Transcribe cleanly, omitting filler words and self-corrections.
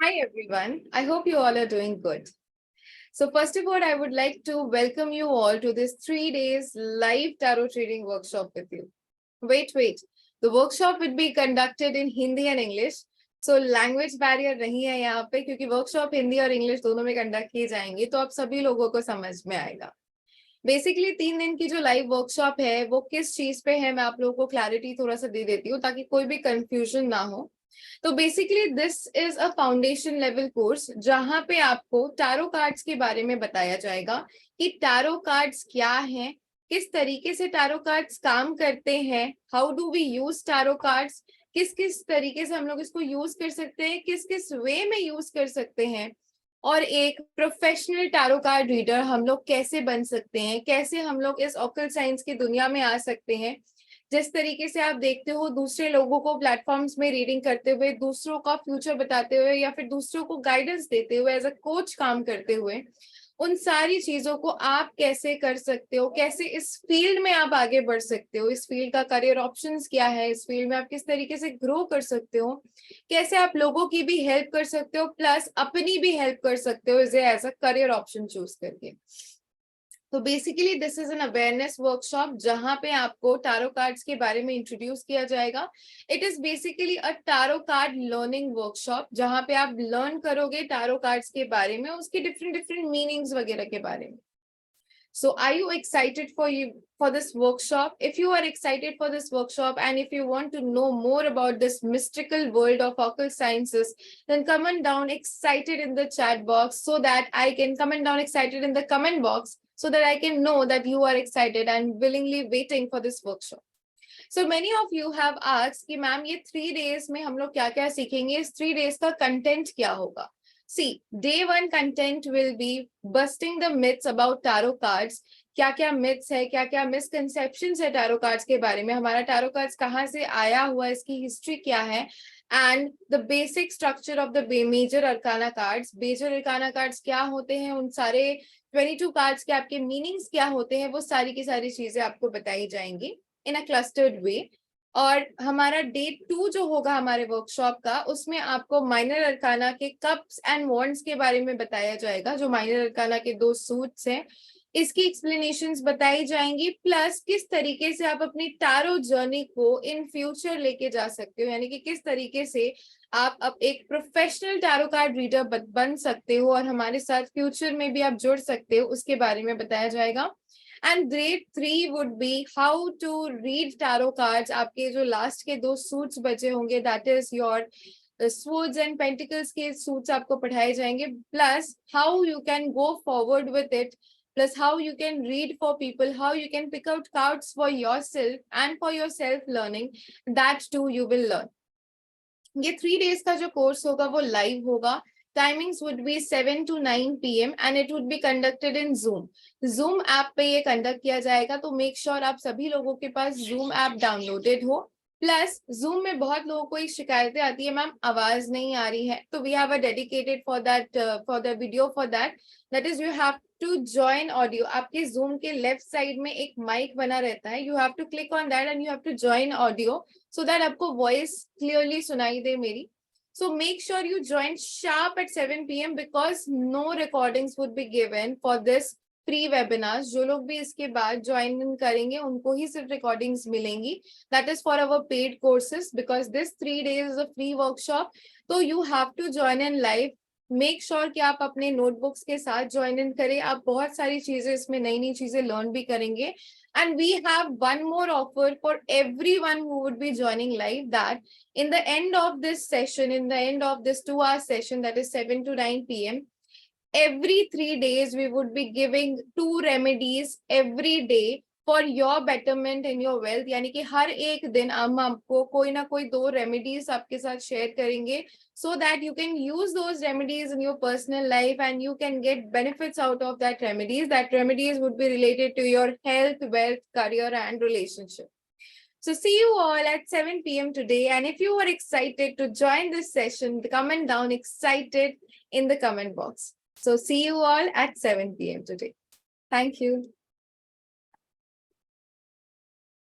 Hi everyone, I hope you all are doing good. So first of all, I would like to welcome you all to this 3 days live tarot trading workshop with you. Wait. The workshop will be conducted in Hindi and English. So language barrier नहीं है यहाँ पे क्योंकि workshop Hindi और English दोनों में conduct किए जाएंगे तो आप सभी लोगों को समझ में आएगा. बेसिकली 3 दिन की जो लाइव वर्कशॉप है वो किस चीज पे है मैं आप लोगों को क्लैरिटी थोड़ा सा दे देती हूँ ताकि कोई भी कंफ्यूजन ना हो. तो basically this is a foundation level course जहां पे आपको टैरो कार्ड्स के बारे में बताया जाएगा कि टैरो कार्ड्स क्या हैं, किस तरीके से टैरो कार्ड्स काम करते हैं, how do we use tarot cards, किस किस तरीके से हम लोग इसको यूज कर सकते हैं, किस किस वे में यूज कर सकते हैं, और एक प्रोफेशनल टैरो कार्ड रीडर हम लोग कैसे बन सकते हैं, कैसे हम लोग इस ऑकल्ट साइंस की दुनिया में आ सकते हैं. जिस तरीके से आप देखते हो दूसरे लोगों को प्लेटफॉर्म्स में रीडिंग करते हुए, दूसरों का फ्यूचर बताते हुए या फिर दूसरों को गाइडेंस देते हुए, एज अ कोच काम करते हुए, उन सारी चीजों को आप कैसे कर सकते हो, कैसे इस फील्ड में आप आगे बढ़ सकते हो, इस फील्ड का करियर ऑप्शंस क्या है, इस फील्ड में आप किस तरीके से ग्रो कर सकते हो, कैसे आप लोगों की भी हेल्प कर सकते हो प्लस अपनी भी हेल्प कर सकते हो इसे as a career option choose करके. तो basically this is an awareness workshop जहां पे आपको टैरो कार्ड्स के बारे में इंट्रोड्यूस किया जाएगा. It is basically a tarot card learning workshop जहां पे आप लर्न करोगे टैरो कार्ड्स के बारे में, उसके डिफरेंट डिफरेंट मीनिंग्स वगैरह के बारे में. So are you excited for this workshop? If you are excited for this workshop and if you want to know more about this mystical world of occult sciences, then comment down excited in the chat box so that I can comment down excited in the comment box so that I can know that you are excited and willingly waiting for this workshop. So many of you have asked कि ma'am ये 3 days में हम लोग क्या क्या सीखेंगे, इस 3 days का content क्या होगा. See, day 1 content will be busting the myths about tarot cards. क्या क्या myths है, क्या क्या misconceptions है tarot cards के बारे में, हमारा tarot cards कहाँ से आया हुआ, इसकी history क्या है, and the basic structure of the major arcana cards. major arcana cards क्या होते हैं, उन सारे 22 cards के आपके meanings क्या होते हैं, वो सारी की सारी चीजें आपको बताई जाएंगी इन अ क्लस्टर्ड वे. और हमारा डे 2 जो होगा हमारे वर्कशॉप का, उसमें आपको माइनर अरकाना के कप्स एंड वॉन्ड्स के बारे में बताया जाएगा. जो माइनर अरकाना के 2 सूट्स हैं, इसकी एक्सप्लेनेशंस बताई जाएंगी, प्लस किस तरीके से आप अपनी टैरो जर्नी को इन फ्यूचर लेके जा सकते हो, यानी कि किस तरीके से आप अब एक प्रोफेशनल टैरो कार्ड रीडर बन सकते हो और हमारे साथ फ्यूचर में भी आप जुड़ सकते हो, उसके बारे में बताया जाएगा. And grade 3 would be how to read tarot cards. आपके जो लास्ट के 2 सूट्स बचे होंगे, that is your swords and pentacles के सूट्स आपको पढ़ाए जाएंगे, plus how you can go forward with it, plus how you can read for people, how you can pick out cards for yourself and for your self learning. That too you will learn. ये 3 days का जो course होगा वो live होगा. Timings would be 7 to 9 p.m. and it would be conducted in Zoom. Zoom app पे ये conduct किया जाएगा, तो मेक श्योर आप सभी लोगों के पास Zoom ऐप डाउनलोडेड हो. प्लस Zoom में बहुत लोगों को शिकायतें आती है, मैम आवाज नहीं आ रही है, तो we have a dedicated for that, for the video for that. That is you have to join audio. आपके Zoom के लेफ्ट साइड में एक माइक बना रहता है, you have to click on that and you have to join audio so that आपको voice clearly सुनाई दे मेरी. So make sure you join sharp at 7 p.m. because no recordings would be given for this free webinars. जो लोग भी इसके बाद join in करेंगे उनको ही सिर्फ रिकॉर्डिंग्स मिलेंगी. That is for our paid courses because this 3 days is a free workshop. So you have to join in live. Make sure कि आप अपने नोटबुक्स के साथ ज्वाइन इन करें. आप बहुत सारी चीजें इसमें नई नई चीजें लर्न भी करेंगे. And we have one more offer for everyone who would be joining live, that in the end of this session, in the end of this 2-hour session, that is 7 to 9 p.m., every 3 days we would be giving 2 remedies every day for your betterment and your wealth. यानी कि हर एक दिन हम आपको कोई ना कोई 2 remedies आपके साथ शेयर करेंगे so that you can use those remedies in your personal life and you can get benefits out of that remedies. That remedies would be related to your health, wealth, career and relationship. So see you all at 7 p.m. today, and if you are excited to join this session, comment down excited in the comment box. So see you all at 7 p.m. today. Thank you.